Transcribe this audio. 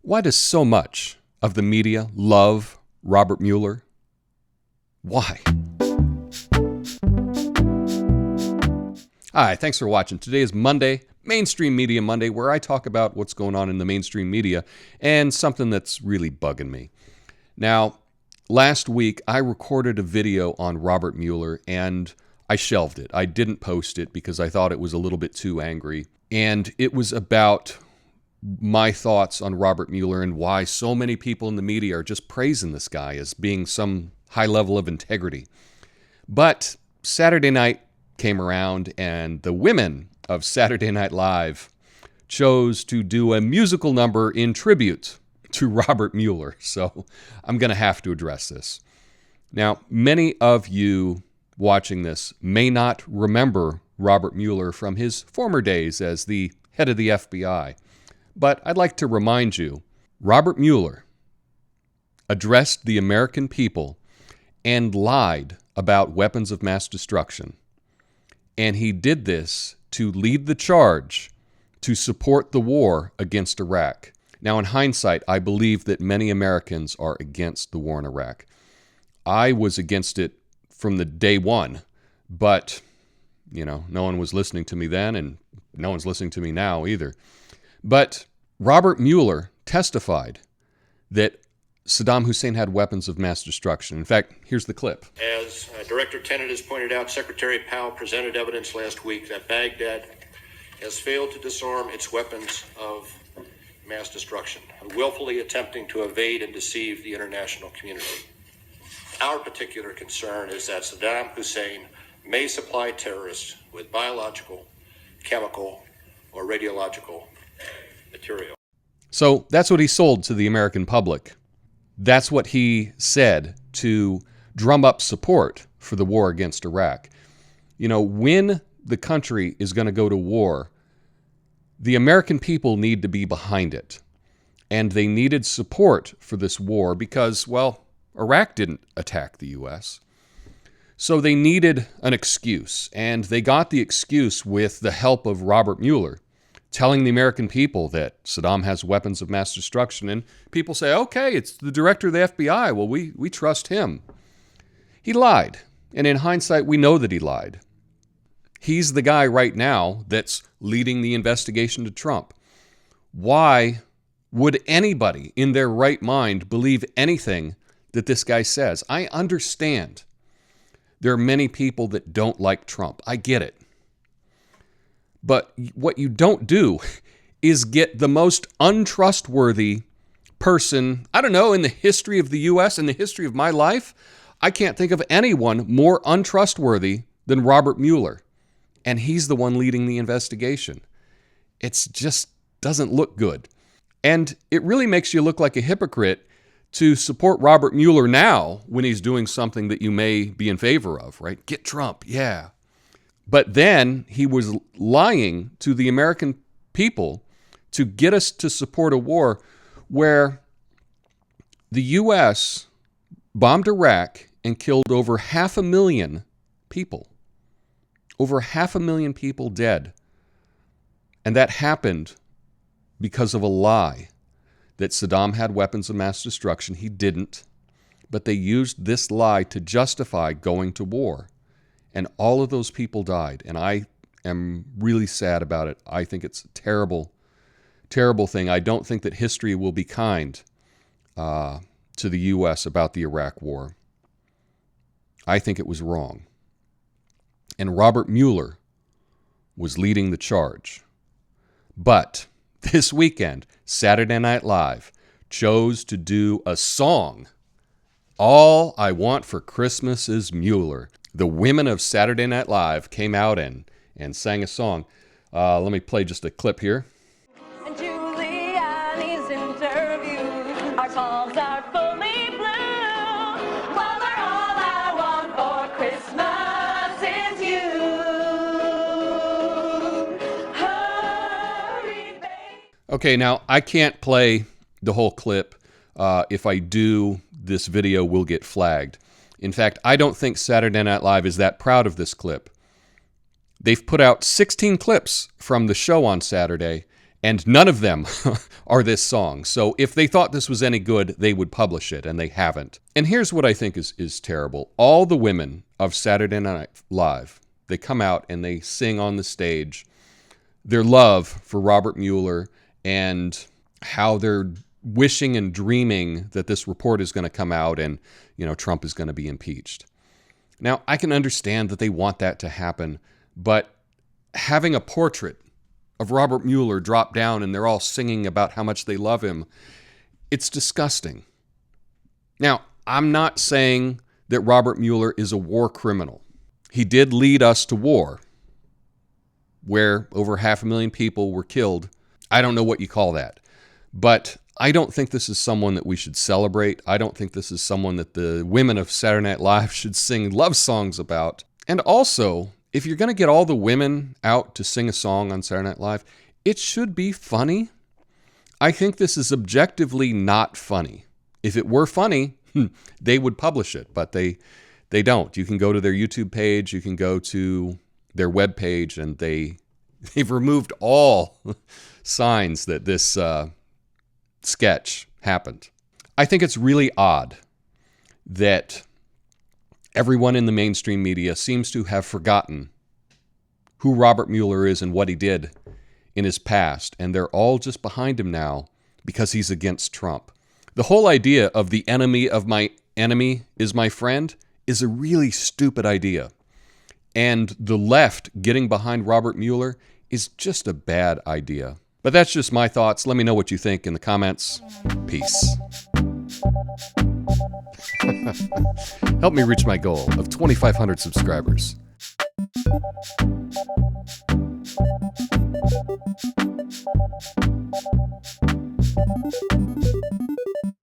Why does so much of the media love Robert Mueller? Why? Hi, thanks for watching. Today is Monday, Mainstream Media Monday, where I talk about what's going on in the mainstream media and something that's really bugging me. Now, last week I recorded a video on Robert Mueller and I shelved it. I didn't post it because I thought it was a little bit too angry. And it was about my thoughts on Robert Mueller and why so many people in the media are just praising this guy as being some high level of integrity. But Saturday night came around and the women of Saturday Night Live chose to do a musical number in tribute to Robert Mueller. So I'm going to have to address this. Now, many of you watching this may not remember Robert Mueller from his former days as the head of the FBI. But I'd like to remind you, Robert Mueller addressed the American people and lied about weapons of mass destruction. And he did this to lead the charge to support the war against Iraq. Now, in hindsight, I believe that many Americans are against the war in Iraq. I was against it from the day one, but, no one was listening to me then, and no one's listening to me now either. But Robert Mueller testified that Saddam Hussein had weapons of mass destruction. In fact, here's the clip. As Director Tenet has pointed out, Secretary Powell presented evidence last week that Baghdad has failed to disarm its weapons of mass destruction, willfully attempting to evade and deceive the international community. Our particular concern is that Saddam Hussein may supply terrorists with biological, chemical, or radiological material. So that's what he sold to the American public. That's what he said to drum up support for the war against Iraq. When the country is going to go to war, the American people need to be behind it. And they needed support for this war because, Iraq didn't attack the U.S. So they needed an excuse. And they got the excuse with the help of Robert Mueller, telling the American people that Saddam has weapons of mass destruction. And people say, okay, it's the director of the FBI. Well, we trust him. He lied. And in hindsight, we know that he lied. He's the guy right now that's leading the investigation to Trump. Why would anybody in their right mind believe anything that this guy says? I understand there are many people that don't like Trump. I get it. But what you don't do is get the most untrustworthy person, in the history of the U.S., in the history of my life. I can't think of anyone more untrustworthy than Robert Mueller. And he's the one leading the investigation. It just doesn't look good. And it really makes you look like a hypocrite to support Robert Mueller now when he's doing something that you may be in favor of, right? Get Trump, yeah. But then he was lying to the American people to get us to support a war where the U.S. bombed Iraq and killed over 500,000 people. Over 500,000 people dead. And that happened because of a lie that Saddam had weapons of mass destruction. He didn't. But they used this lie to justify going to war. And all of those people died. And I am really sad about it. I think it's a terrible, terrible thing. I don't think that history will be kind to the U.S. about the Iraq War. I think it was wrong. And Robert Mueller was leading the charge. But this weekend, Saturday Night Live chose to do a song. All I Want for Christmas is Mueller. The women of Saturday Night Live came out and sang a song. Let me play just a clip here. And Giuliani's interview, our songs are fully blue. Well, they're all I want for Christmas is you. Hurry, baby. Okay, now I can't play the whole clip. If I do, this video will get flagged. In fact, I don't think Saturday Night Live is that proud of this clip. They've put out 16 clips from the show on Saturday, And none of them are this song. So if they thought this was any good, they would publish it, and they haven't. And here's what I think is terrible. All the women of Saturday Night Live, they come out and they sing on the stage their love for Robert Mueller and how they're wishing and dreaming that this report is going to come out and, Trump is going to be impeached. Now, I can understand that they want that to happen, but having a portrait of Robert Mueller drop down and they're all singing about how much they love him, it's disgusting. Now, I'm not saying that Robert Mueller is a war criminal. He did lead us to war, where over 500,000 people were killed. I don't know what you call that. But I don't think this is someone that we should celebrate. I don't think this is someone that the women of Saturday Night Live should sing love songs about. And also, if you're going to get all the women out to sing a song on Saturday Night Live, it should be funny. I think this is objectively not funny. If it were funny, they would publish it, but they don't. You can go to their YouTube page, you can go to their web page, and they've removed all signs that this sketch happened. I think it's really odd that everyone in the mainstream media seems to have forgotten who Robert Mueller is and what he did in his past, and they're all just behind him now because he's against Trump. The whole idea of the enemy of my enemy is my friend is a really stupid idea. And the left getting behind Robert Mueller is just a bad idea. But that's just my thoughts. Let me know what you think in the comments. Peace. Help me reach my goal of 2,500 subscribers.